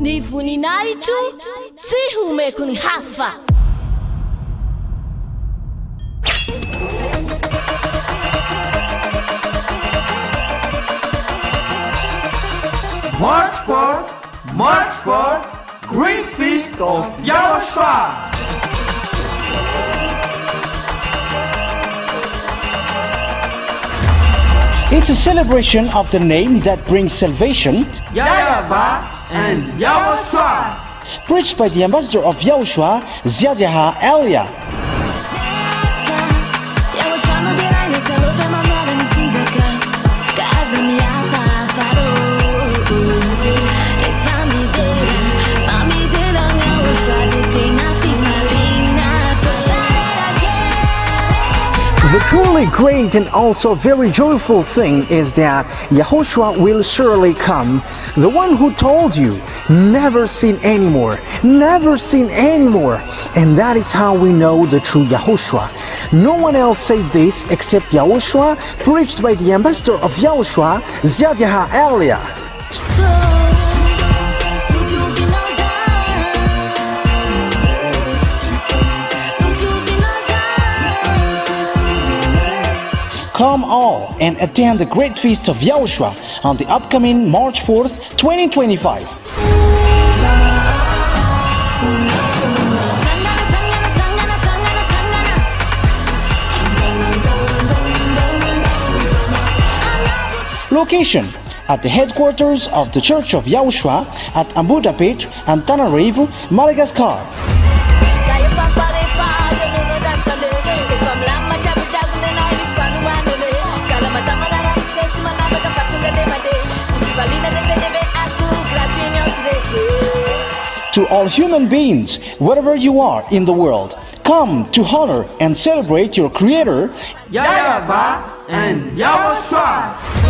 Ny voninahitro tsy homeko ny hafa. March 4th, Great Feast of YAHOSHUAH. It's a celebration of the name that brings salvation, YAHVAH and YAHOSHUAH. preached by the ambassador of YAHOSHUAH, YAHVAH. The truly great and also very joyful thing is that YAHOSHUAH will surely come. The one who told you, never sin anymore, never sin anymore. And that is how we know the true YAHOSHUAH. No one else said this except YAHOSHUAH, preached by the ambassador of YAHOSHUAH, YAHVAH. Come all and attend the Great Feast of YAHOSHUAH on the upcoming March 4th, 2025. Location: at the headquarters of the Church of YAHOSHUAH at Ambohidrapeto Antananarivo Madagascar. To all human beings, wherever you are in the world, come to honor and celebrate your Creator, YAHVAH and YAHOSHUAH.